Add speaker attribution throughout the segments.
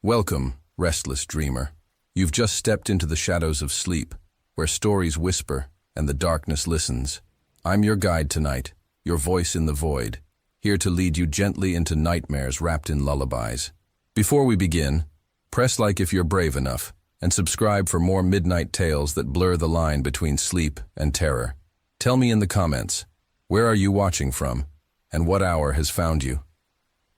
Speaker 1: Welcome, restless dreamer. You've just stepped into the shadows of sleep, where stories whisper and the darkness listens. I'm your guide tonight, your voice in the void, here to lead you gently into nightmares wrapped in lullabies. Before we begin, press like if you're brave enough, and subscribe for more midnight tales that blur the line between sleep and terror. Tell me in the comments, where are you watching from, and what hour has found you?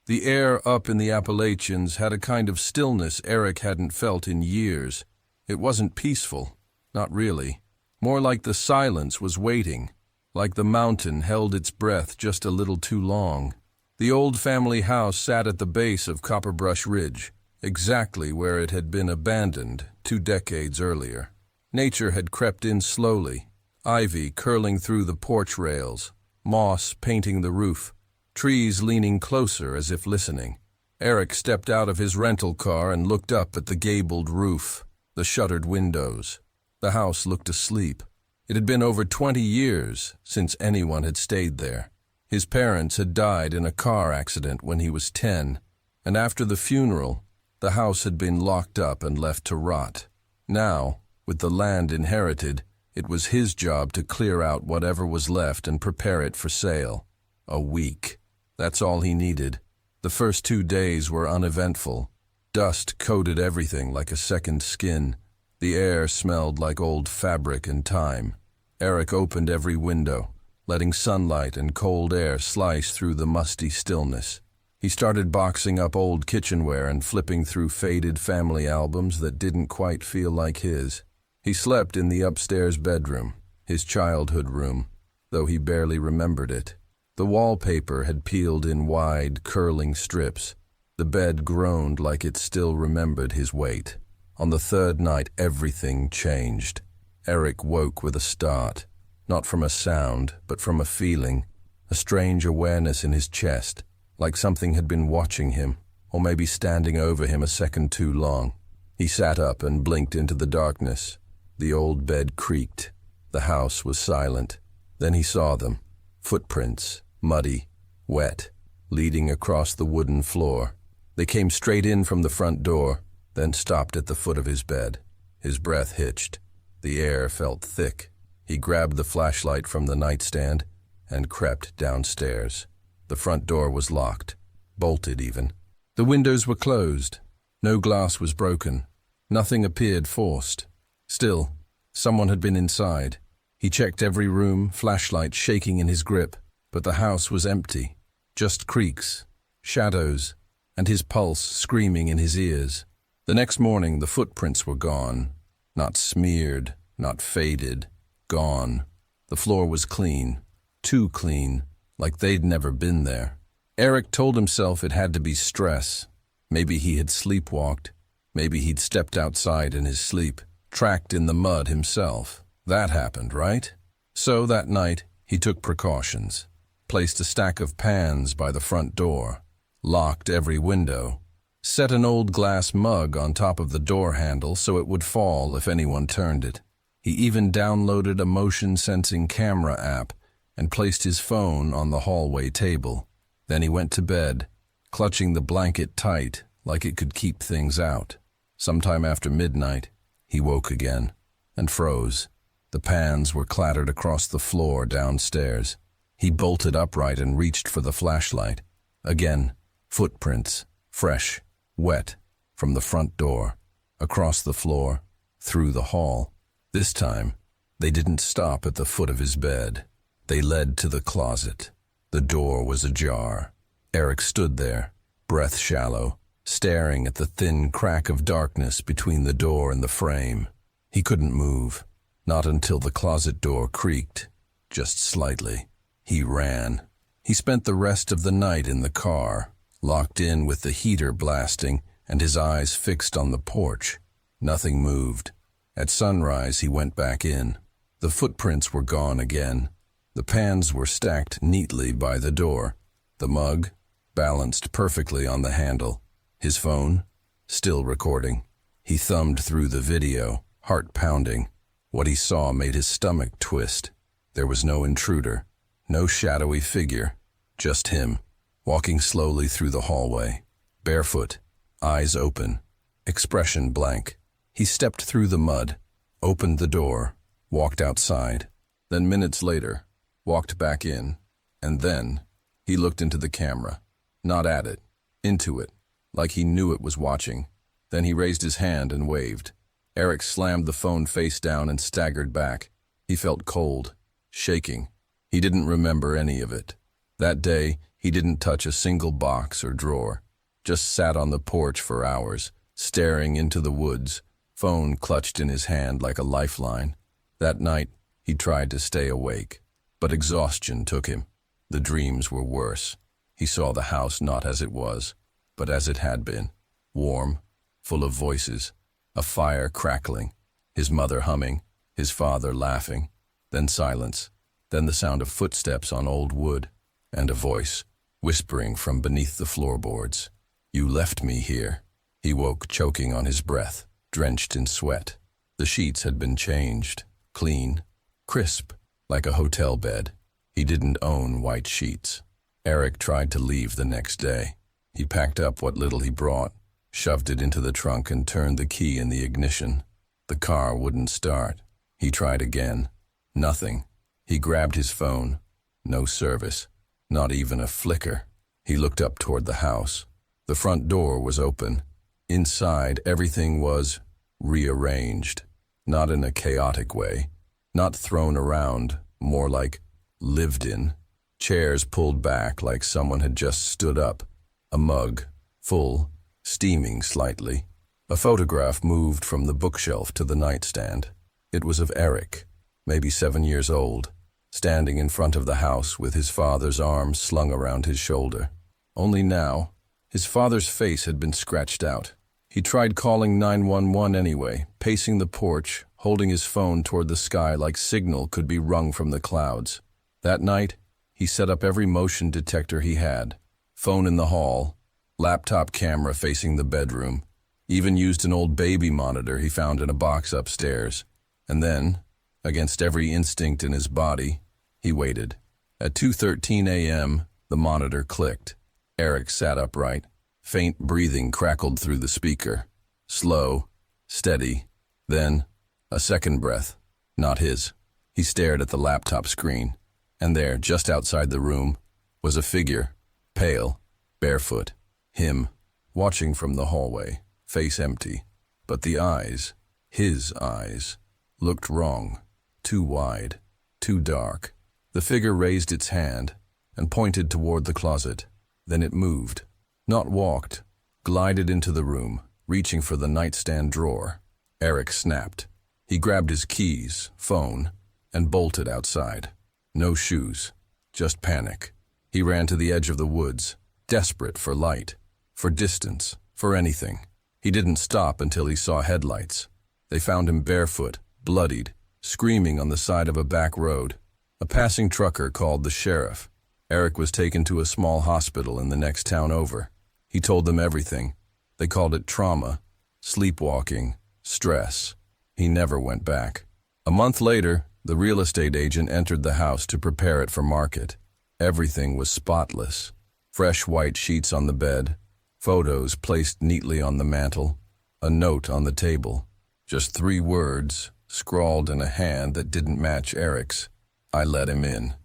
Speaker 1: The air up in the Appalachians had a kind of stillness Eric hadn't felt in years. It wasn't peaceful, not really. More like the silence was waiting, like the mountain held its breath just a little too long. The old family house sat at the base of Copperbrush Ridge, exactly where it had been abandoned 2 decades earlier. Nature had crept in slowly, ivy curling through the porch rails, moss painting the roof, trees leaning closer as if listening. Eric stepped out of his rental car and looked up at the gabled roof, the shuttered windows. The house looked asleep. It had been over 20 years since anyone had stayed there. His parents had died in a car accident when he was 10, and after the funeral, the house had been locked up and left to rot. Now, with the land inherited, it was his job to clear out whatever was left and prepare it for sale. A week. That's all he needed. The first 2 days were uneventful. Dust coated everything like a second skin. The air smelled like old fabric and time. Eric opened every window, letting sunlight and cold air slice through the musty stillness. He started boxing up old kitchenware and flipping through faded family albums that didn't quite feel like his. He slept in the upstairs bedroom, his childhood room, though he barely remembered it. The wallpaper had peeled in wide, curling strips. The bed groaned like it still remembered his weight. On the 3rd night, everything changed. Eric woke with a start, not from a sound, but from a feeling, a strange awareness in his chest, like something had been watching him, or maybe standing over him a second too long. He sat up and blinked into the darkness. The old bed creaked. The house was silent. Then he saw them, footprints, muddy, wet, leading across the wooden floor. They came straight in from the front door, then stopped at the foot of his bed. His breath hitched. The air felt thick. He grabbed the flashlight from the nightstand and crept downstairs. The front door was locked, bolted even. The windows were closed. No glass was broken. Nothing appeared forced. Still, someone had been inside. He checked every room, flashlight shaking in his grip. But the house was empty, just creaks, shadows, and his pulse screaming in his ears. The next morning, the footprints were gone. Not smeared, not faded, gone. The floor was clean, too clean, like they'd never been there. Eric told himself it had to be stress. Maybe he had sleepwalked. Maybe he'd stepped outside in his sleep, tracked in the mud himself. That happened, right? So that night, he took precautions. Placed a stack of pans by the front door, locked every window, set an old glass mug on top of the door handle so it would fall if anyone turned it. He even downloaded a motion-sensing camera app and placed his phone on the hallway table. Then he went to bed, clutching the blanket tight like it could keep things out. Sometime after midnight, he woke again and froze. The pans were clattered across the floor downstairs. He bolted upright and reached for the flashlight. Again, footprints, fresh, wet, from the front door, across the floor, through the hall. This time, they didn't stop at the foot of his bed. They led to the closet. The door was ajar. Eric stood there, breath shallow, staring at the thin crack of darkness between the door and the frame. He couldn't move, not until the closet door creaked, just slightly. He ran. He spent the rest of the night in the car, locked in with the heater blasting and his eyes fixed on the porch. Nothing moved. At sunrise, he went back in. The footprints were gone again. The pans were stacked neatly by the door. The mug, balanced perfectly on the handle. His phone, still recording. He thumbed through the video, heart pounding. What he saw made his stomach twist. There was no intruder. No shadowy figure, just him, walking slowly through the hallway, barefoot, eyes open, expression blank. He stepped through the mud, opened the door, walked outside, then minutes later, walked back in, and then he looked into the camera, not at it, into it, like he knew it was watching. Then he raised his hand and waved. Eric slammed the phone face down and staggered back. He felt cold, shaking. He didn't remember any of it. That day, he didn't touch a single box or drawer, just sat on the porch for hours, staring into the woods, phone clutched in his hand like a lifeline. That night, he tried to stay awake, but exhaustion took him. The dreams were worse. He saw the house not as it was, but as it had been, warm, full of voices, a fire crackling, his mother humming, his father laughing, then silence, then the sound of footsteps on old wood, and a voice, whispering from beneath the floorboards. "You left me here." He woke choking on his breath, drenched in sweat. The sheets had been changed, clean, crisp, like a hotel bed. He didn't own white sheets. Eric tried to leave the next day. He packed up what little he brought, shoved it into the trunk and turned the key in the ignition. The car wouldn't start. He tried again. Nothing. He grabbed his phone. No service. Not even a flicker. He looked up toward the house. The front door was open. Inside, everything was rearranged. Not in a chaotic way. Not thrown around. More like lived in. Chairs pulled back like someone had just stood up. A mug, full, steaming slightly. A photograph moved from the bookshelf to the nightstand. It was of Eric, maybe 7 years old, standing in front of the house with his father's arms slung around his shoulder. Only now, his father's face had been scratched out. He tried calling 911 anyway, pacing the porch, holding his phone toward the sky like signal could be wrung from the clouds. That night, he set up every motion detector he had. Phone in the hall, laptop camera facing the bedroom, even used an old baby monitor he found in a box upstairs. And then, against every instinct in his body, he waited. At 2:13 a.m., the monitor clicked. Eric sat upright. Faint breathing crackled through the speaker. Slow, steady. Then, a second breath. Not his. He stared at the laptop screen. And there, just outside the room, was a figure, pale, barefoot. Him, watching from the hallway, face empty. But the eyes, his eyes, looked wrong. Too wide, too dark. The figure raised its hand and pointed toward the closet. Then it moved. Not walked, glided into the room, reaching for the nightstand drawer. Eric snapped. He grabbed his keys, phone, and bolted outside. No shoes, just panic. He ran to the edge of the woods, desperate for light, for distance, for anything. He didn't stop until he saw headlights. They found him barefoot, bloodied, screaming on the side of a back road. A passing trucker called the sheriff. Eric was taken to a small hospital in the next town over. He told them everything. They called it trauma, sleepwalking, stress. He never went back. A month later, the real estate agent entered the house to prepare it for market. Everything was spotless. Fresh white sheets on the bed, photos placed neatly on the mantel, a note on the table. Just 3 words, scrawled in a hand that didn't match Eric's. I let him in.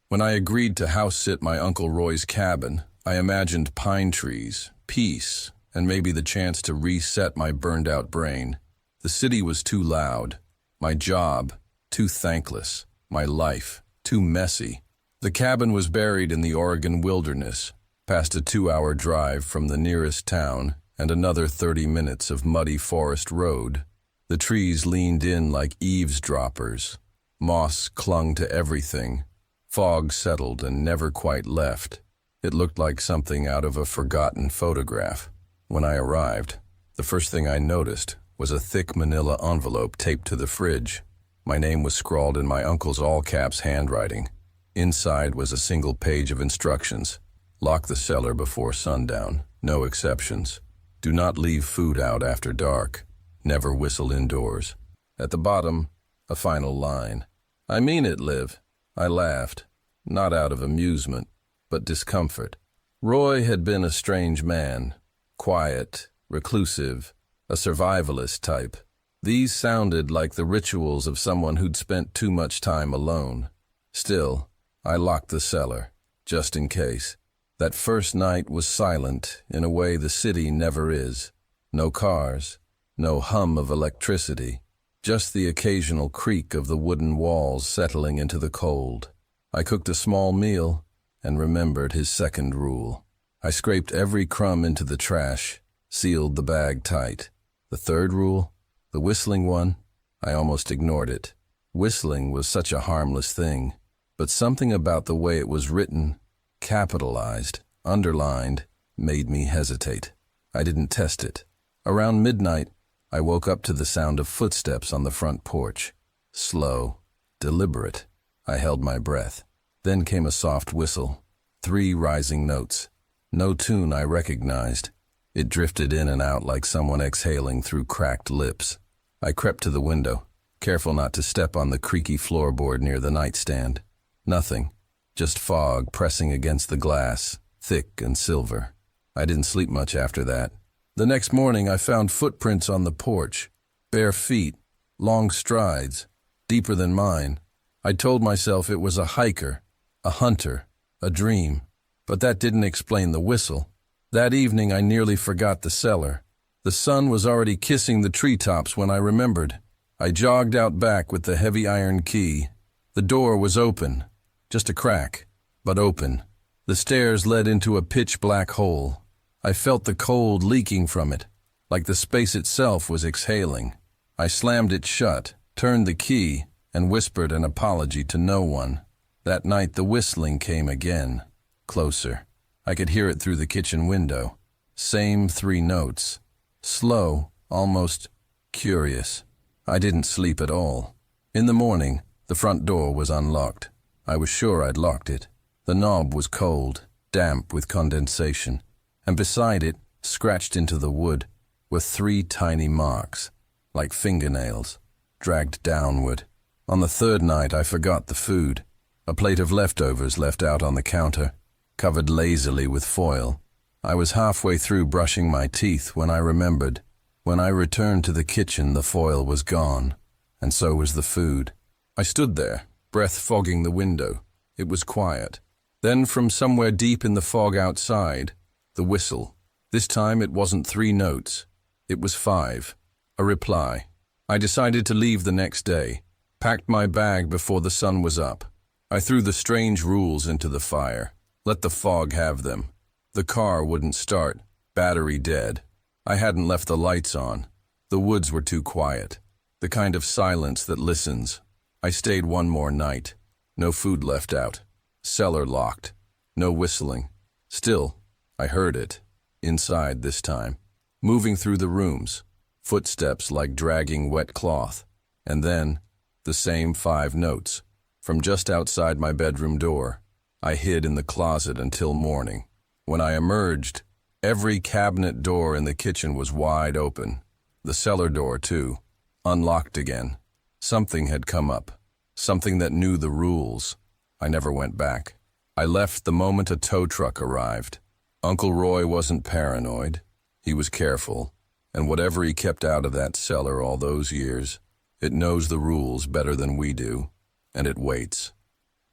Speaker 1: When I agreed to house-sit my Uncle Roy's cabin, I imagined pine trees, peace, and maybe the chance to reset my burned-out brain. The city was too loud. My job, too thankless. My life, too messy. The cabin was buried in the Oregon wilderness, past a 2-hour drive from the nearest town and another 30 minutes of muddy forest road. The trees leaned in like eavesdroppers. Moss clung to everything. Fog settled and never quite left. It looked like something out of a forgotten photograph. When I arrived, the first thing I noticed was a thick manila envelope taped to the fridge. My name was scrawled in my uncle's all-caps handwriting. Inside was a single page of instructions. Lock the cellar before sundown. No exceptions. Do not leave food out after dark. Never whistle indoors. At the bottom, a final line. I mean it, Liv. I laughed, not out of amusement, but discomfort. Roy had been a strange man. Quiet, reclusive, a survivalist type. These sounded like the rituals of someone who'd spent too much time alone. Still, I locked the cellar, just in case. That first night was silent in a way the city never is. No cars, no hum of electricity, just the occasional creak of the wooden walls settling into the cold. I cooked a small meal and remembered his second rule. I scraped every crumb into the trash, sealed the bag tight. The third rule, the whistling one, I almost ignored it. Whistling was such a harmless thing, but something about the way it was written, capitalized, underlined, made me hesitate. I didn't test it. Around midnight, I woke up to the sound of footsteps on the front porch. Slow, deliberate. I held my breath. Then came a soft whistle. 3 rising notes. No tune I recognized. It drifted in and out like someone exhaling through cracked lips. I crept to the window, careful not to step on the creaky floorboard near the nightstand. Nothing. Just fog pressing against the glass, thick and silver. I didn't sleep much after that. The next morning I found footprints on the porch. Bare feet, long strides, deeper than mine. I told myself it was a hiker, a hunter, a dream. But that didn't explain the whistle. That evening I nearly forgot the cellar. The sun was already kissing the treetops when I remembered. I jogged out back with the heavy iron key. The door was open. Just a crack, but open. The stairs led into a pitch-black hole. I felt the cold leaking from it, like the space itself was exhaling. I slammed it shut, turned the key, and whispered an apology to no one. That night the whistling came again, closer. I could hear it through the kitchen window. Same 3 notes. Slow, almost curious. I didn't sleep at all. In the morning, the front door was unlocked. I was sure I'd locked it. The knob was cold, damp with condensation, and beside it, scratched into the wood, were 3 tiny marks, like fingernails, dragged downward. On the third night, I forgot the food. A plate of leftovers left out on the counter, covered lazily with foil. I was halfway through brushing my teeth when I remembered. When I returned to the kitchen, the foil was gone, and so was the food. I stood there, breath fogging the window. It was quiet. Then from somewhere deep in the fog outside, the whistle. This time it wasn't 3 notes. It was 5. A reply. I decided to leave the next day, packed my bag before the sun was up. I threw the strange rules into the fire. Let the fog have them. The car wouldn't start, battery dead. I hadn't left the lights on. The woods were too quiet, the kind of silence that listens. I stayed one more night. No food left out. Cellar locked. No whistling. Still, I heard it. Inside this time. Moving through the rooms. Footsteps like dragging wet cloth. And then, the same 5 notes. From just outside my bedroom door. I hid in the closet until morning. When I emerged, every cabinet door in the kitchen was wide open. The cellar door, too. Unlocked again. Something had come up. Something that knew the rules. I never went back. I left the moment a tow truck arrived. Uncle Roy wasn't paranoid. He was careful. And whatever he kept out of that cellar all those years, it knows the rules better than we do. And it waits.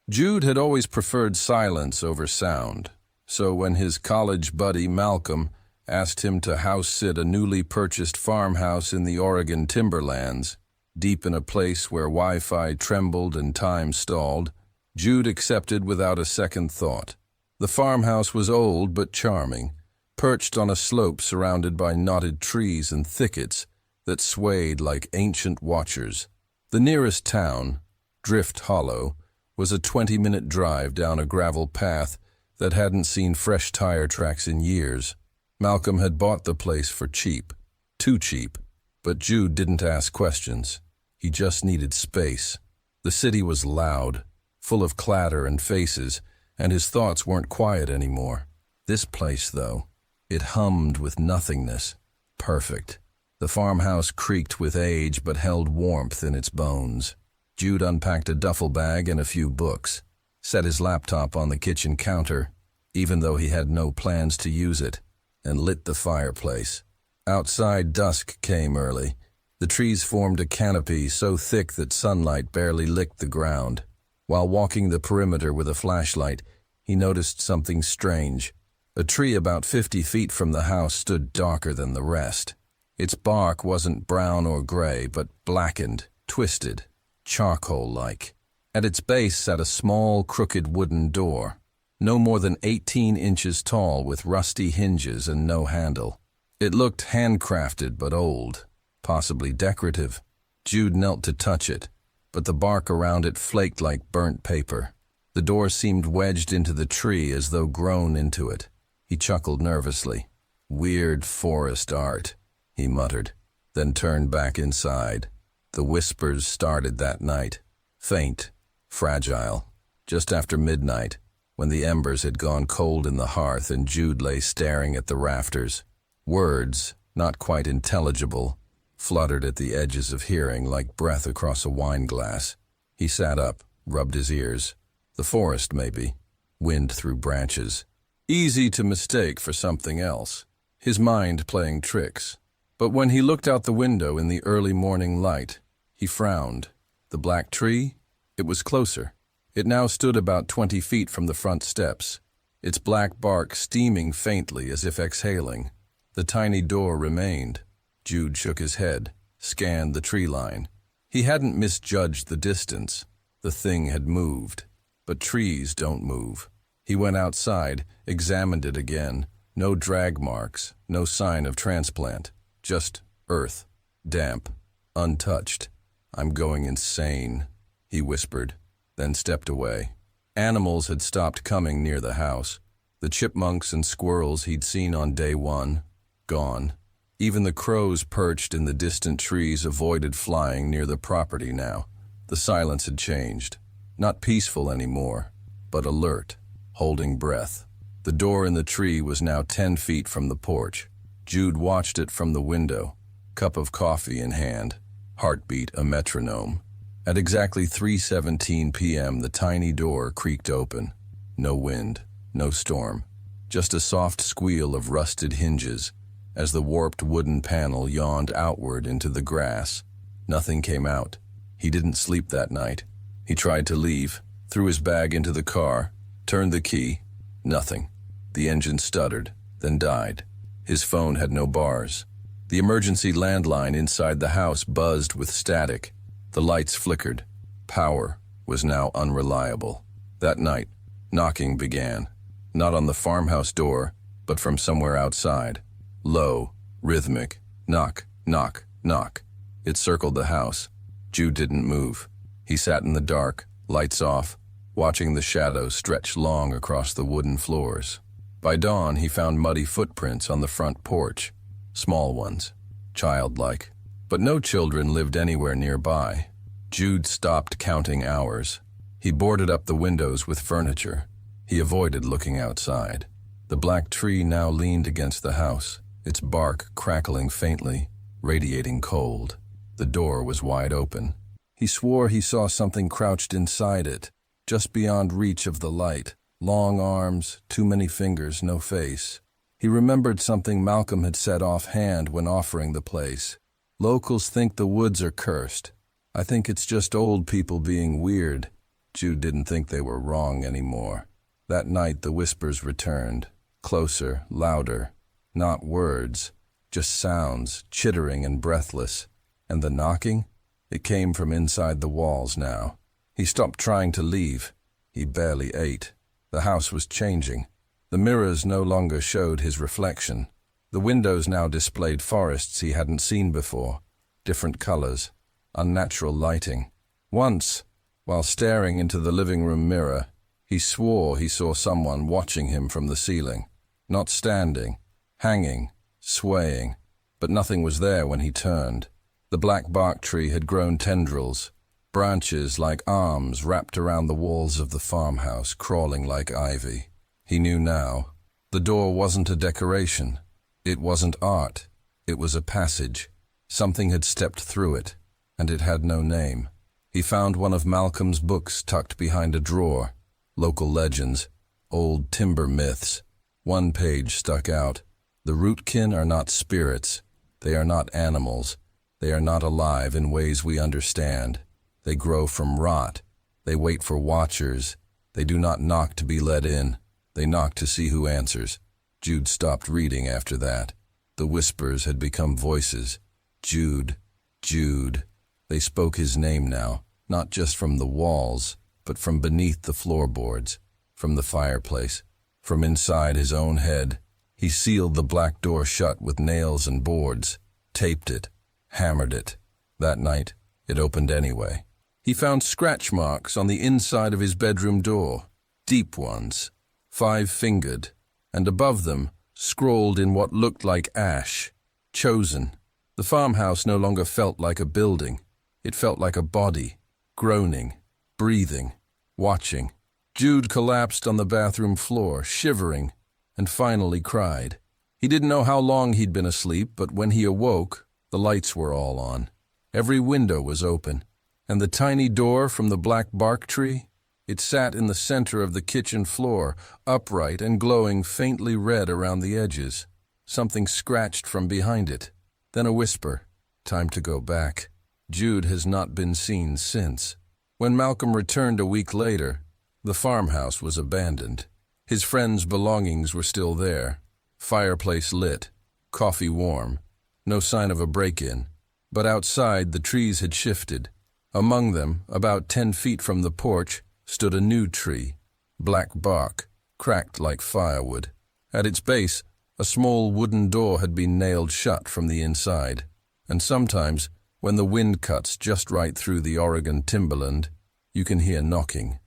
Speaker 1: Jude had always preferred silence over sound. So when his college buddy Malcolm asked him to house-sit a newly purchased farmhouse in the Oregon timberlands, deep in a place where Wi-Fi trembled and time stalled, Jude accepted without a second thought. The farmhouse was old but charming, perched on a slope surrounded by knotted trees and thickets that swayed like ancient watchers. The nearest town, Drift Hollow, was a 20-minute drive down a gravel path that hadn't seen fresh tire tracks in years. Malcolm had bought the place for cheap, too cheap, but Jude didn't ask questions. He just needed space. The city was loud, full of clatter and faces, and his thoughts weren't quiet anymore. This place, though, it hummed with nothingness. Perfect. The farmhouse creaked with age but held warmth in its bones. Jude unpacked a duffel bag and a few books, set his laptop on the kitchen counter, even though he had no plans to use it, and lit the fireplace. Outside, dusk came early. The trees formed a canopy so thick that sunlight barely licked the ground. While walking the perimeter with a flashlight, he noticed something strange. A tree about 50 feet from the house stood darker than the rest. Its bark wasn't brown or gray, but blackened, twisted, charcoal-like. At its base sat a small, crooked wooden door, no more than 18 inches tall, with rusty hinges and no handle. It looked handcrafted but old, possibly decorative. Jude knelt to touch it, but the bark around it flaked like burnt paper. The door seemed wedged into the tree as though grown into it. He chuckled nervously. "Weird forest art," he muttered, then turned back inside. The whispers started that night, faint, fragile. Just after midnight, when the embers had gone cold in the hearth and Jude lay staring at the rafters, words, not quite intelligible, fluttered at the edges of hearing like breath across a wine glass. He sat up, rubbed his ears. The forest, maybe. Wind through branches. Easy to mistake for something else. His mind playing tricks. But when he looked out the window in the early morning light, he frowned. The black tree? It was closer. It now stood about 20 feet from the front steps, its black bark steaming faintly as if exhaling. The tiny door remained. Jude shook his head, scanned the tree line. He hadn't misjudged the distance. The thing had moved. But trees don't move. He went outside, examined it again. No drag marks, no sign of transplant. Just earth, damp, untouched. "I'm going insane," he whispered, then stepped away. Animals had stopped coming near the house. The chipmunks and squirrels he'd seen on day one, gone. Even the crows perched in the distant trees avoided flying near the property now. The silence had changed. Not peaceful anymore, but alert, holding breath. The door in the tree was now 10 feet from the porch. Jude watched it from the window, cup of coffee in hand, heartbeat a metronome. At exactly 3:17 p.m. the tiny door creaked open. No wind, no storm, just a soft squeal of rusted hinges as the warped wooden panel yawned outward into the grass. Nothing came out. He didn't sleep that night. He tried to leave, threw his bag into the car, turned the key. Nothing. The engine stuttered, then died. His phone had no bars. The emergency landline inside the house buzzed with static. The lights flickered. Power was now unreliable. That night, knocking began. Not on the farmhouse door, but from somewhere outside. Low, rhythmic, knock, knock, knock. It circled the house. Jude didn't move. He sat in the dark, lights off, watching the shadows stretch long across the wooden floors. By dawn, he found muddy footprints on the front porch. Small ones, childlike. But no children lived anywhere nearby. Jude stopped counting hours. He boarded up the windows with furniture. He avoided looking outside. The black tree now leaned against the house, its bark crackling faintly, radiating cold. The door was wide open. He swore he saw something crouched inside it, just beyond reach of the light. Long arms, too many fingers, no face. He remembered something Malcolm had said offhand when offering the place. "Locals think the woods are cursed. I think it's just old people being weird." Jude didn't think they were wrong anymore. That night the whispers returned, closer, louder. Not words, just sounds, chittering and breathless. And the knocking? It came from inside the walls now. He stopped trying to leave. He barely ate. The house was changing. The mirrors no longer showed his reflection. The windows now displayed forests he hadn't seen before. Different colors, unnatural lighting. Once, while staring into the living room mirror, he swore he saw someone watching him from the ceiling. Not standing, hanging, swaying, but nothing was there when he turned. The black bark tree had grown tendrils, branches like arms wrapped around the walls of the farmhouse, crawling like ivy. He knew now. The door wasn't a decoration. It wasn't art. It was a passage. Something had stepped through it, and it had no name. He found one of Malcolm's books tucked behind a drawer. Local legends, old timber myths. One page stuck out. The rootkin are not spirits. They are not animals. They are not alive in ways we understand. They grow from rot. They wait for watchers. They do not knock to be let in. They knock to see who answers. Jude stopped reading after that. The whispers had become voices. Jude, Jude. They spoke his name now, not just from the walls, but from beneath the floorboards, from the fireplace, from inside his own head. He sealed the black door shut with nails and boards, taped it, hammered it. That night, it opened anyway. He found scratch marks on the inside of his bedroom door, deep ones, 5-fingered, and above them, scrawled in what looked like ash, chosen. The farmhouse no longer felt like a building. It felt like a body, groaning, breathing, watching. Jude collapsed on the bathroom floor, shivering, and finally cried. He didn't know how long he'd been asleep, but when he awoke, the lights were all on. Every window was open, and the tiny door from the black bark tree, it sat in the center of the kitchen floor, upright and glowing faintly red around the edges. Something scratched from behind it. Then a whisper, "Time to go back." Jude has not been seen since. When Malcolm returned a week later, the farmhouse was abandoned. His friends' belongings were still there. Fireplace lit, coffee warm. No sign of a break-in. But outside, the trees had shifted. Among them, about 10 feet from the porch, stood a new tree, black bark, cracked like firewood. At its base, a small wooden door had been nailed shut from the inside, and sometimes, when the wind cuts just right through the Oregon timberland, you can hear knocking.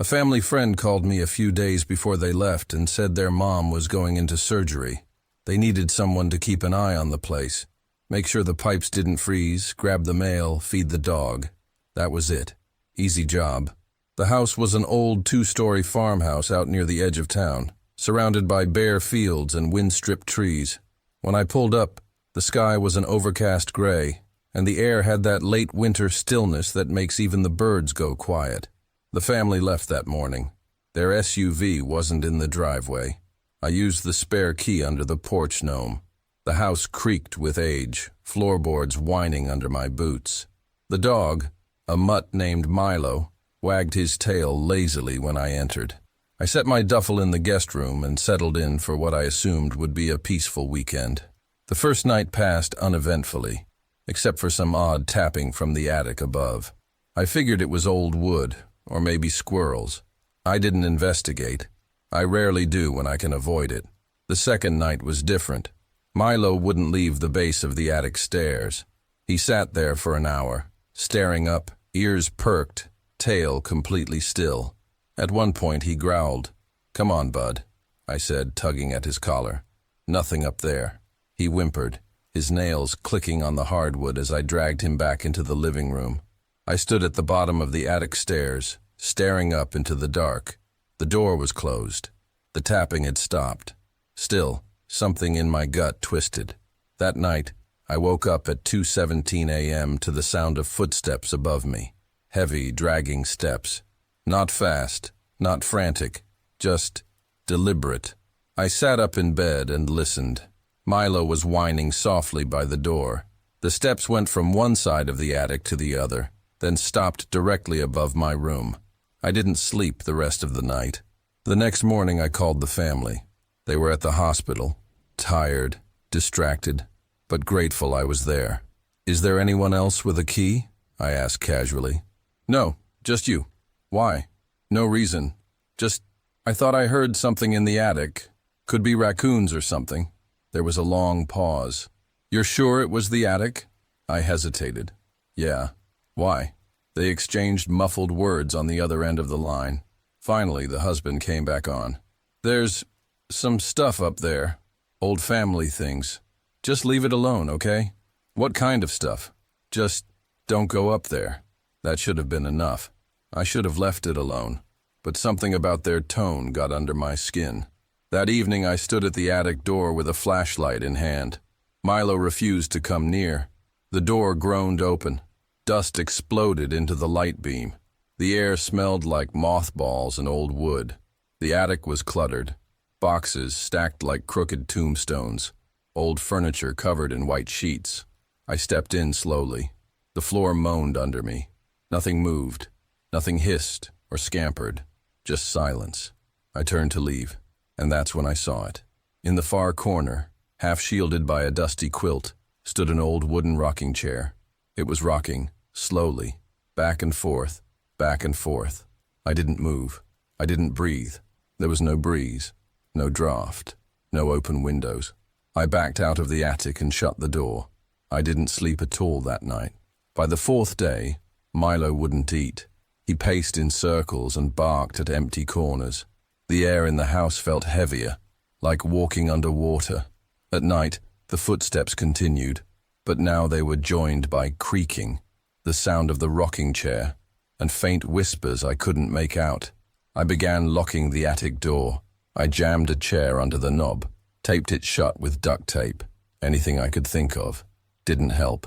Speaker 1: A family friend called me a few days before they left and said their mom was going into surgery. They needed someone to keep an eye on the place, make sure the pipes didn't freeze, grab the mail, feed the dog. That was it. Easy job. The house was an old 2-story farmhouse out near the edge of town, surrounded by bare fields and wind-stripped trees. When I pulled up, the sky was an overcast gray, and the air had that late winter stillness that makes even the birds go quiet. The family left that morning. Their SUV wasn't in the driveway. I used the spare key under the porch gnome. The house creaked with age, floorboards whining under my boots. The dog, a mutt named Milo, wagged his tail lazily when I entered. I set my duffel in the guest room and settled in for what I assumed would be a peaceful weekend. The first night passed uneventfully, except for some odd tapping from the attic above. I figured it was old wood, or maybe squirrels. I didn't investigate. I rarely do when I can avoid it. The second night was different. Milo wouldn't leave the base of the attic stairs. He sat there for an hour, staring up, ears perked, tail completely still. At one point he growled. "Come on, bud," I said, tugging at his collar. "Nothing up there." He whimpered, his nails clicking on the hardwood as I dragged him back into the living room. I stood at the bottom of the attic stairs, staring up into the dark. The door was closed. The tapping had stopped. Still, something in my gut twisted. That night, I woke up at 2:17 a.m. to the sound of footsteps above me. Heavy, dragging steps. Not fast, not frantic, just deliberate. I sat up in bed and listened. Milo was whining softly by the door. The steps went from one side of the attic to the other, then stopped directly above my room. I didn't sleep the rest of the night. The next morning I called the family. They were at the hospital, tired, distracted, but grateful I was there. "Is there anyone else with a key?" I asked casually. "No, just you." "Why?" "No reason. Just, I thought I heard something in the attic. Could be raccoons or something." There was a long pause. "You're sure it was the attic?" I hesitated. "Yeah." "Why?" They exchanged muffled words on the other end of the line. Finally, the husband came back on. "There's some stuff up there. Old family things. Just leave it alone, okay?" "What kind of stuff?" "Just don't go up there." That should have been enough. I should have left it alone, but something about their tone got under my skin. That evening I stood at the attic door with a flashlight in hand. Milo refused to come near. The door groaned open. Dust exploded into the light beam. The air smelled like mothballs and old wood. The attic was cluttered. Boxes stacked like crooked tombstones. old furniture covered in white sheets. I stepped in slowly. The floor moaned under me. Nothing moved. Nothing hissed or scampered. Just silence. I turned to leave, and that's when I saw it. In the far corner, half shielded by a dusty quilt, stood an old wooden rocking chair. It was rocking, slowly, back and forth, back and forth. I didn't move. I didn't breathe. There was no breeze, no draft, no open windows. I backed out of the attic and shut the door. I didn't sleep at all that night. By the fourth day, Milo wouldn't eat. He paced in circles and barked at empty corners. The air in the house felt heavier, like walking underwater. At night, the footsteps continued, but now they were joined by creaking, the sound of the rocking chair, and faint whispers I couldn't make out. I began locking the attic door. I jammed a chair under the knob, taped it shut with duct tape. Anything I could think of. Didn't help.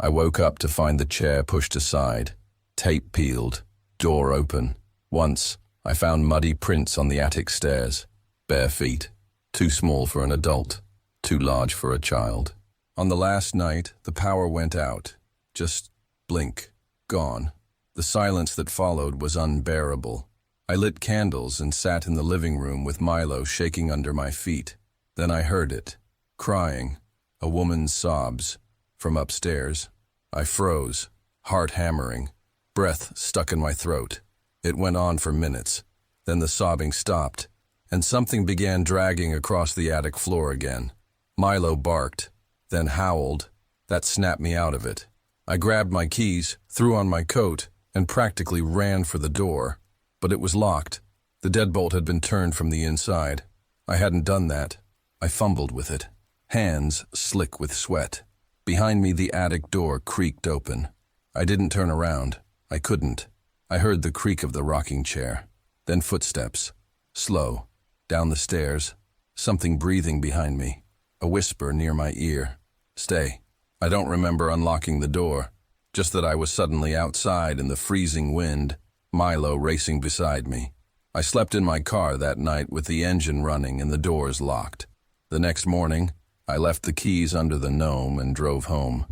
Speaker 1: I woke up to find the chair pushed aside, tape peeled, door open. Once, I found muddy prints on the attic stairs. Bare feet. Too small for an adult. Too large for a child. On the last night, the power went out. Just blink. Gone. The silence that followed was unbearable. I lit candles and sat in the living room with Milo shaking under my feet. Then I heard it. Crying. A woman's sobs. From upstairs. I froze. Heart hammering. Breath stuck in my throat. It went on for minutes. Then the sobbing stopped, and something began dragging across the attic floor again. Milo barked, then howled. That snapped me out of it. I grabbed my keys, threw on my coat, and practically ran for the door. But it was locked. The deadbolt had been turned from the inside. I hadn't done that. I fumbled with it. Hands slick with sweat. Behind me, the attic door creaked open. I didn't turn around. I couldn't. I heard the creak of the rocking chair. Then footsteps. Slow. Down the stairs. Something breathing behind me. A whisper near my ear. Stay. I don't remember unlocking the door. Just that I was suddenly outside in the freezing wind, Milo racing beside me. I slept in my car that night with the engine running and the doors locked. The next morning, I left the keys under the gnome and drove home.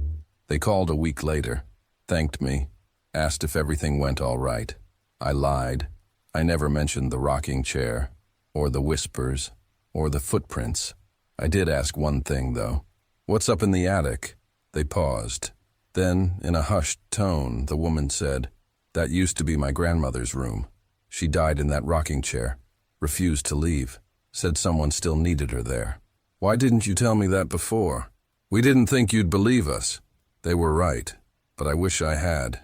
Speaker 1: They called a week later, thanked me, asked if everything went all right. I lied. I never mentioned the rocking chair, or the whispers, or the footprints. I did ask one thing, though. What's up in the attic? They paused. Then, in a hushed tone, the woman said, That used to be my grandmother's room. She died in that rocking chair. Refused to leave. Said someone still needed her there. Why didn't you tell me that before? We didn't think you'd believe us. They were right, but I wish I had.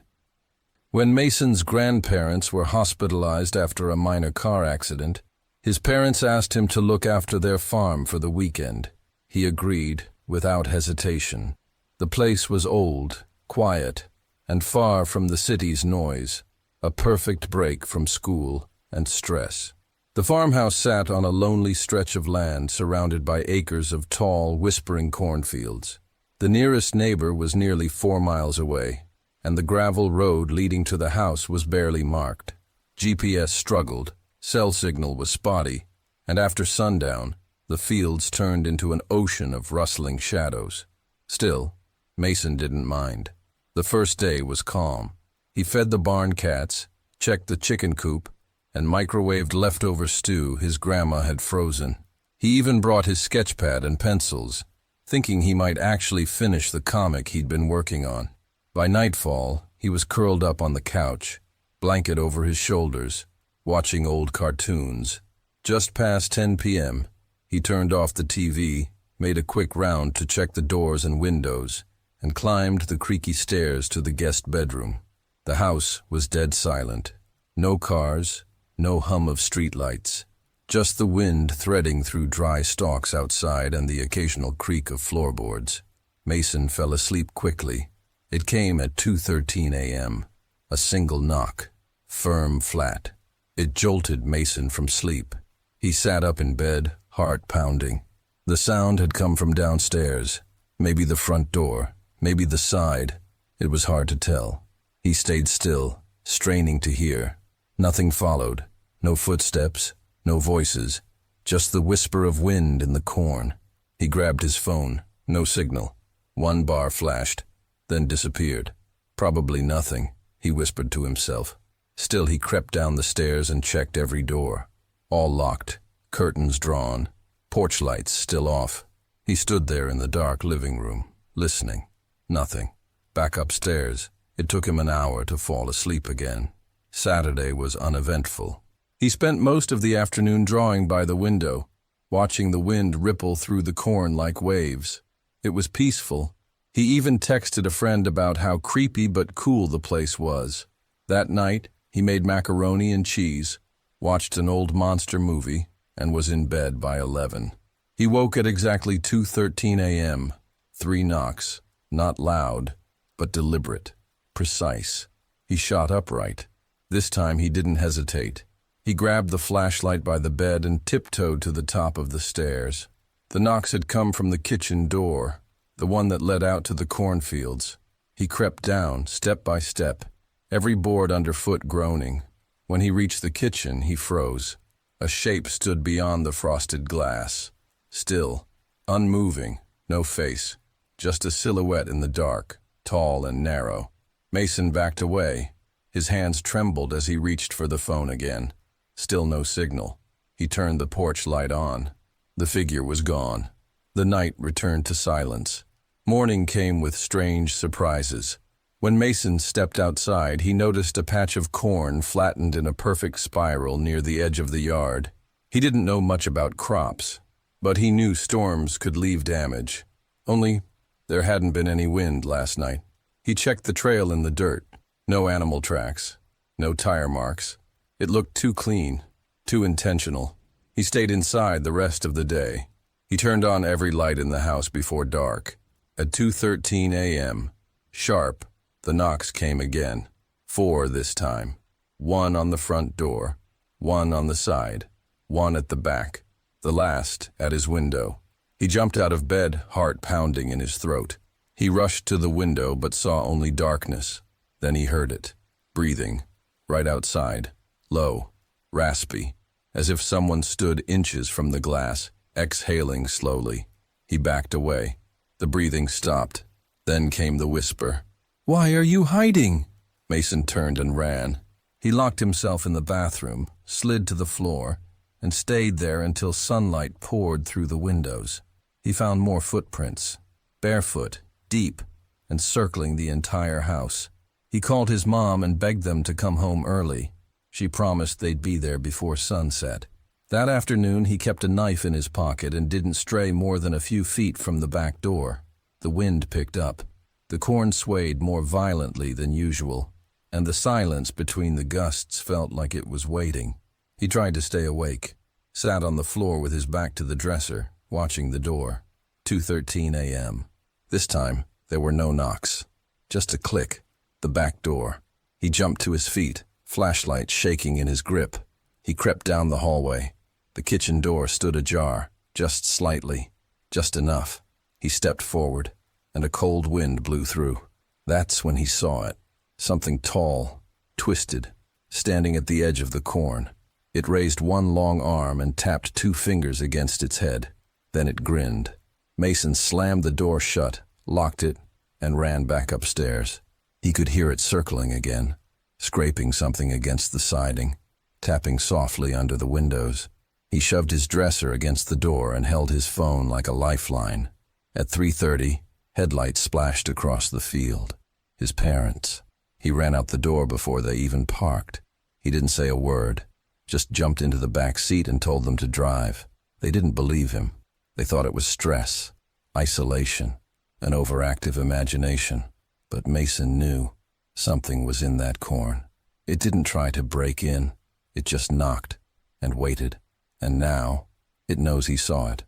Speaker 1: When Mason's grandparents were hospitalized after a minor car accident, his parents asked him to look after their farm for the weekend. He agreed, without hesitation. The place was old, quiet, and far from the city's noise, a perfect break from school and stress. The farmhouse sat on a lonely stretch of land surrounded by acres of tall, whispering cornfields. The nearest neighbor was nearly 4 miles away, and the gravel road leading to the house was barely marked. GPS struggled, cell signal was spotty, and after sundown, the fields turned into an ocean of rustling shadows. Still, Mason didn't mind. The first day was calm. He fed the barn cats, checked the chicken coop, and microwaved leftover stew his grandma had frozen. He even brought his sketchpad and pencils, thinking he might actually finish the comic he'd been working on. By nightfall, he was curled up on the couch, blanket over his shoulders, watching old cartoons. Just past 10 p.m., he turned off the TV, made a quick round to check the doors and windows, and climbed the creaky stairs to the guest bedroom. The house was dead silent. No cars, no hum of streetlights, just the wind threading through dry stalks outside and the occasional creak of floorboards. Mason fell asleep quickly. It came at 2:13 a.m. A single knock, firm, flat. It jolted Mason from sleep. He sat up in bed, heart pounding. The sound had come from downstairs, maybe the front door, maybe the side. It was hard to tell. He stayed still, straining to hear. Nothing followed. No footsteps, no voices, just the whisper of wind in the corn. He grabbed his phone. No signal. One bar flashed, then disappeared. Probably nothing, he whispered to himself. Still, he crept down the stairs and checked every door. All locked, curtains drawn, porch lights still off. He stood there in the dark living room, listening. Nothing. Back upstairs, it took him an hour to fall asleep again. Saturday was uneventful. He spent most of the afternoon drawing by the window, watching the wind ripple through the corn like waves. It was peaceful. He even texted a friend about how creepy but cool the place was. That night, he made macaroni and cheese, watched an old monster movie, and was in bed by 11. He woke at exactly 2:13 a.m. 3 knocks, not loud, but deliberate, precise. He shot upright. This time he didn't hesitate. He grabbed the flashlight by the bed and tiptoed to the top of the stairs. The knocks had come from the kitchen door, the one that led out to the cornfields. He crept down, step by step, every board underfoot groaning. When he reached the kitchen, he froze. A shape stood beyond the frosted glass. Still, unmoving, no face, just a silhouette in the dark, tall and narrow. Mason backed away. His hands trembled as he reached for the phone again. Still no signal. He turned the porch light on. The figure was gone. The night returned to silence. Morning came with strange surprises. When Mason stepped outside, he noticed a patch of corn flattened in a perfect spiral near the edge of the yard. He didn't know much about crops, but he knew storms could leave damage. Only, there hadn't been any wind last night. He checked the trail in the dirt. No animal tracks. No tire marks. It looked too clean, too intentional. He stayed inside the rest of the day. He turned on every light in the house before dark. At 2:13 a.m., sharp, the knocks came again. 4 this time. 1 on the front door, 1 on the side, 1 at the back, the last at his window. He jumped out of bed, heart pounding in his throat. He rushed to the window but saw only darkness. Then he heard it, breathing, right outside, low, raspy, as if someone stood inches from the glass, exhaling slowly. He backed away. The breathing stopped. Then came the whisper. "Why are you hiding?" Mason turned and ran. He locked himself in the bathroom, slid to the floor, and stayed there until sunlight poured through the windows. He found more footprints, barefoot, deep, and circling the entire house. He called his mom and begged them to come home early. She promised they'd be there before sunset. That afternoon, he kept a knife in his pocket and didn't stray more than a few feet from the back door. The wind picked up. The corn swayed more violently than usual, and the silence between the gusts felt like it was waiting. He tried to stay awake, sat on the floor with his back to the dresser, watching the door. 2:13 a.m. This time, there were no knocks. Just a click. The back door. He jumped to his feet, flashlight shaking in his grip. He crept down the hallway. The kitchen door stood ajar, just slightly, just enough. He stepped forward, and a cold wind blew through. That's when he saw it. Something tall, twisted, standing at the edge of the corn. It raised one long arm and tapped 2 fingers against its head. Then it grinned. Mason slammed the door shut, locked it, and ran back upstairs. He could hear it circling again, scraping something against the siding, tapping softly under the windows. He shoved his dresser against the door and held his phone like a lifeline. At 3:30, headlights splashed across the field. His parents. He ran out the door before they even parked. He didn't say a word, just jumped into the back seat and told them to drive. They didn't believe him. They thought it was stress, isolation, an overactive imagination. But Mason knew something was in that corn. It didn't try to break in. It just knocked and waited. And now, it knows he saw it.